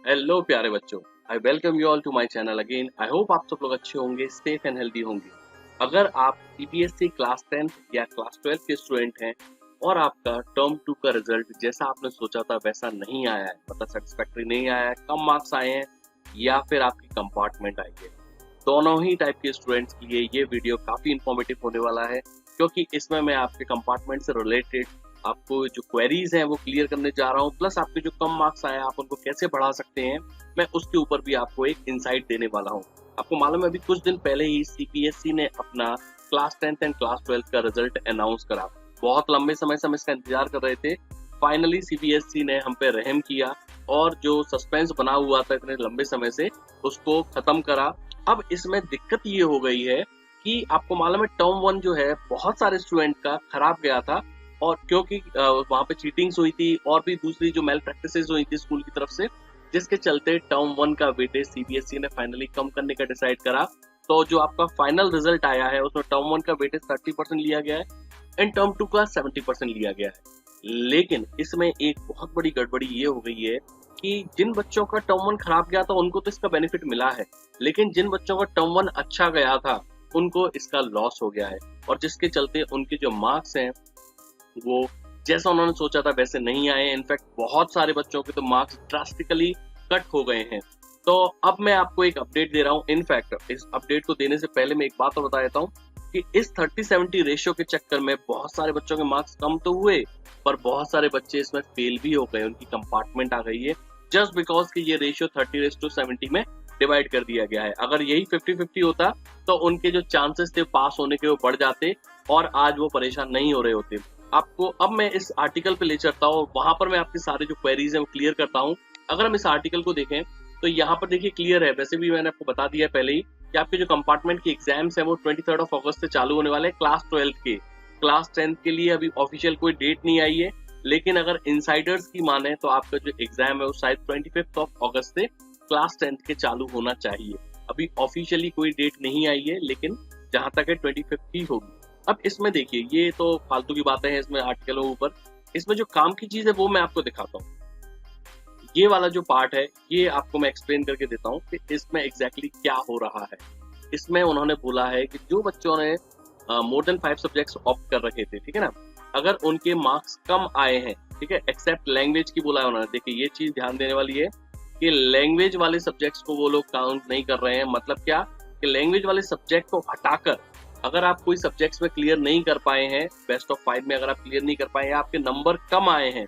Hello प्यारे बच्चों, I welcome you all to my channel again. I hope आप सब लोग अच्छे होंगे, सेफ एंड हेल्दी होंगे। अगर आप सीबीएसई क्लास 10 या क्लास 12 के स्टूडेंट हैं और आपका टर्म 2 का रिजल्ट जैसा आपने सोचा था वैसा नहीं आया है, मतलब सेटिस्फैक्टरी नहीं आया है, कम मार्क्स आए हैं या फिर आपकी कंपार्टमेंट आई है, दोनों ही टाइप के स्टूडेंट्स के लिए ये वीडियो काफी इंफॉर्मेटिव होने वाला है, क्योंकि इसमें मैं आपके कंपार्टमेंट से रिलेटेड आपको जो क्वेरीज हैं वो क्लियर करने जा रहा हूँ। प्लस आपके जो कम मार्क्स आए आप उनको कैसे बढ़ा सकते हैं, मैं उसके ऊपर भी आपको एक इंसाइट देने वाला हूँ। आपको मालूम है, अभी कुछ दिन पहले ही सीपीएसई ने अपना class 10th and class 12th का रिजल्ट अनाउंस करा। बहुत लंबे समय से हम इसका इंतजार कर रहे थे। फाइनली सीबीएसई ने हम पे रहम किया और जो सस्पेंस बना हुआ था इतने लंबे समय से उसको खत्म करा। अब इसमें दिक्कत ये हो गई है कि आपको मालूम है टर्म 1 जो है बहुत सारे स्टूडेंट का खराब गया था, और क्योंकि वहां पे चीटिंग्स हुई थी और भी दूसरी जो मेल प्रैक्टिसेस हुई थी स्कूल की तरफ से, जिसके चलते टर्म 1 का वेटेज सीबीएसई ने फाइनली कम करने का डिसाइड करा। तो जो आपका फाइनल रिजल्ट आया है उसमें टर्म 1 का वेटेज 30% लिया गया है एंड टर्म 2 का 70% लिया गया है। लेकिन इसमें एक बहुत बड़ी गड़बड़ी ये हो गई है कि जिन बच्चों का टर्म 1 खराब गया था उनको तो इसका बेनिफिट मिला है, लेकिन जिन बच्चों का टर्म 1 अच्छा गया था उनको इसका लॉस हो गया है, और जिसके चलते उनके जो मार्क्स हैं वो जैसा उन्होंने सोचा था वैसे नहीं आए। इनफैक्ट बहुत सारे बच्चों के तो मार्क्स ड्रास्टिकली कट हो गए हैं। तो अब मैं आपको एक अपडेट दे रहा हूँ। इनफैक्ट इस अपडेट को देने से पहले मैं एक बात और बता देता हूँ कि इस 30-70 रेशियो के चक्कर में बहुत सारे बच्चों के मार्क्स कम तो हुए, पर बहुत सारे बच्चे इसमें फेल भी हो गए, उनकी कंपार्टमेंट आ गई है जस्ट बिकॉज कि ये रेशियो 30:70 में डिवाइड कर दिया गया है। अगर यही 50-50 होता तो उनके जो चांसेस थे पास होने के वो बढ़ जाते और आज वो परेशान नहीं हो रहे होते। आपको अब मैं इस आर्टिकल पे ले चलता हूँ, वहां पर मैं आपके सारे जो क्वेरीज हैं वो क्लियर करता हूँ। अगर हम इस आर्टिकल को देखें तो यहाँ पर देखिए क्लियर है, वैसे भी मैंने आपको बता दिया है पहले ही कि आपके जो कंपार्टमेंट के एग्जाम्स हैं वो 23 अगस्त से चालू होने वाले हैं क्लास 12 के। क्लास 10 के लिए अभी ऑफिशियल कोई डेट नहीं आई है, लेकिन अगर इनसाइडर्स की माने तो आपका जो एग्जाम है वो शायद 25 अगस्त से क्लास 10 के चालू होना चाहिए। अभी ऑफिशियली कोई डेट नहीं आई है, लेकिन जहां तक है 25 ही होगी। अब इसमें देखिए ये तो फालतू की बातें हैं इसमें आर्टिकलों के ऊपर, इसमें जो काम की चीज है वो मैं आपको दिखाता हूँ। ये वाला जो पार्ट है ये आपको मैं एक्सप्लेन करके देता हूँ कि इसमें एग्जैक्टली क्या हो रहा है। इसमें उन्होंने बोला है कि जो बच्चों ने मोर देन 5 सब्जेक्ट्स ऑप्ट कर रखे थे, ठीक है ना, अगर उनके मार्क्स कम आए हैं, ठीक है, एक्सेप्ट लैंग्वेज की बोला है उन्होंने। देखिए ये चीज ध्यान देने वाली है कि लैंग्वेज वाले सब्जेक्ट्स को वो लोग काउंट नहीं कर रहे हैं। मतलब क्या कि लैंग्वेज वाले सब्जेक्ट को हटाकर अगर आप कोई सब्जेक्ट्स में क्लियर नहीं कर पाए हैं, बेस्ट ऑफ 5 में अगर आप क्लियर नहीं कर पाए हैं, आपके नंबर कम आए हैं,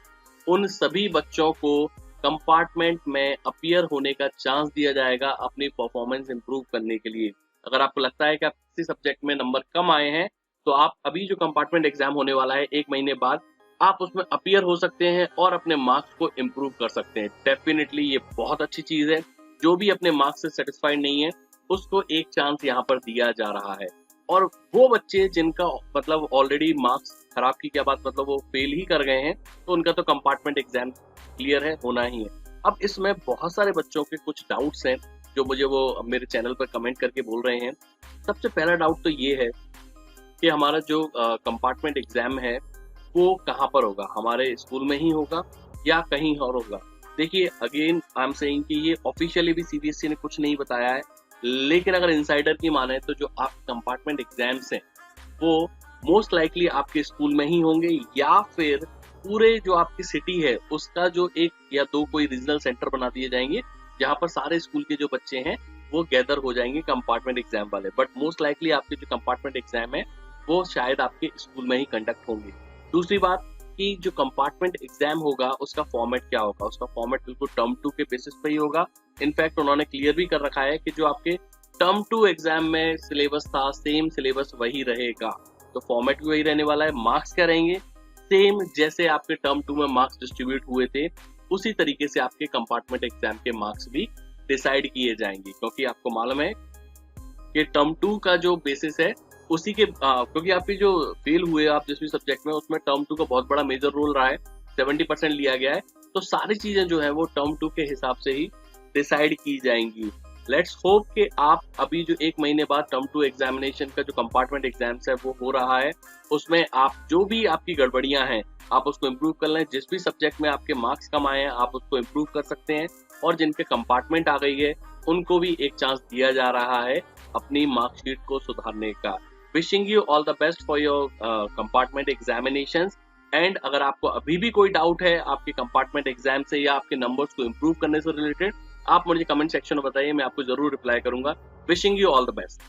उन सभी बच्चों को कंपार्टमेंट में अपीयर होने का चांस दिया जाएगा अपनी परफॉर्मेंस इंप्रूव करने के लिए। अगर आपको लगता है कि आप किसी सब्जेक्ट में नंबर कम आए हैं तो आप अभी जो कंपार्टमेंट एग्जाम होने वाला है 1 महीने बाद, आप उसमें अपीयर हो सकते हैं और अपने मार्क्स को इम्प्रूव कर सकते हैं। डेफिनेटली ये बहुत अच्छी चीज है। जो भी अपने मार्क्स से सेटिस्फाइड नहीं है उसको एक चांस यहाँ पर दिया जा रहा है, और वो बच्चे जिनका मतलब ऑलरेडी मार्क्स खराब की क्या बात, मतलब वो फेल ही कर गए हैं, तो उनका तो कंपार्टमेंट एग्जाम क्लियर है, होना ही है। अब इसमें बहुत सारे बच्चों के कुछ डाउट्स हैं जो मुझे वो मेरे चैनल पर कमेंट करके बोल रहे हैं। सबसे पहला डाउट तो ये है कि हमारा जो कंपार्टमेंट एग्जाम है वो कहाँ पर होगा, हमारे स्कूल में ही होगा या कहीं और होगा। देखिए अगेन आई एम सेइंग कि ये ऑफिशियली भी सीबीएसई ने कुछ नहीं बताया है, लेकिन अगर इनसाइडर की माने तो जो आप कंपार्टमेंट एग्जाम्स हैं वो मोस्ट लाइकली आपके स्कूल में ही होंगे, या फिर पूरे जो आपकी सिटी है उसका जो 1 या 2 कोई रीजनल सेंटर बना दिए जाएंगे जहां पर सारे स्कूल के जो बच्चे हैं वो गैदर हो जाएंगे कंपार्टमेंट एग्जाम वाले। बट मोस्ट लाइकली आपके जो कंपार्टमेंट एग्जाम है वो शायद आपके स्कूल में ही कंडक्ट होंगे। दूसरी बात कि जो कंपार्टमेंट एग्जाम होगा उसका फॉर्मेट क्या होगा, उसका फॉर्मेट बिल्कुल टर्म 2 के बेसिस पे ही होगा। इनफैक्ट उन्होंने क्लियर भी कर रखा है कि जो आपके टर्म 2 एग्जाम में सिलेबस था सेम सिलेबस वही रहेगा, तो फॉर्मेट भी वही रहने वाला है। मार्क्स क्या रहेंगे, सेम जैसे आपके टर्म 2 में मार्क्स डिस्ट्रीब्यूट हुए थे उसी तरीके से आपके कंपार्टमेंट एग्जाम के मार्क्स भी डिसाइड किए जाएंगे, क्योंकि आपको मालूम है कि टर्म 2 का जो बेसिस है उसी के क्योंकि आपके जो फेल हुए आप जिस भी सब्जेक्ट में उसमें टर्म 2 का बहुत बड़ा मेजर रोल रहा है, 70% लिया गया है, तो सारी चीजें जो है वो टर्म 2 के हिसाब से ही डिसाइड की जाएंगी। लेट्स होप कि आप अभी जो 1 महीने बाद टर्म 2 एग्जामिनेशन का जो कंपार्टमेंट एग्जाम्स है वो हो रहा है, उसमें आप जो भी आपकी गड़बड़ियां हैं आप उसको इम्प्रूव कर लें। जिस भी सब्जेक्ट में आपके मार्क्स कम आए हैं आप उसको इम्प्रूव कर सकते हैं और जिनके कंपार्टमेंट आ गई है उनको भी एक चांस दिया जा रहा है अपनी मार्कशीट को सुधारने का। Wishing you all the best for your compartment examinations. And अगर आपको अभी भी कोई डाउट है आपके कंपार्टमेंट एग्जाम से या आपके नंबर्स को इम्प्रूव करने से रिलेटेड, आप मुझे कमेंट सेक्शन में बताइए, मैं आपको जरूर रिप्लाई करूंगा। Wishing you all the best.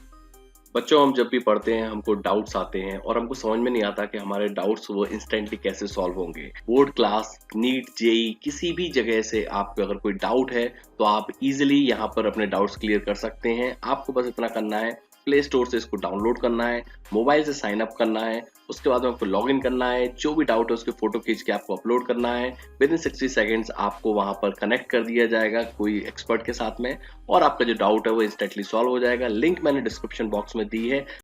बच्चों, हम जब भी पढ़ते हैं हमको डाउट्स आते हैं और हमको समझ में नहीं आता कि हमारे डाउट्स वो इंस्टेंटली कैसे सॉल्व होंगे। बोर्ड क्लास, नीट, जेई किसी भी जगह से आपको अगर कोई डाउट है तो आप इजीली यहाँ पर अपने डाउट्स क्लियर कर सकते हैं। आपको बस इतना करना है, प्ले स्टोर से इसको डाउनलोड करना है, मोबाइल से साइन अप करना है, उसके बाद में आपको लॉग इन करना है, जो भी डाउट है उसकी फोटो खींच के आपको अपलोड करना है। विद इन 60 सेकेंड्स आपको वहां पर कनेक्ट कर दिया जाएगा कोई एक्सपर्ट के साथ में और आपका जो डाउट है वो इंस्टेंटली सॉल्व हो जाएगा। लिंक मैंने डिस्क्रिप्शन बॉक्स में दी है,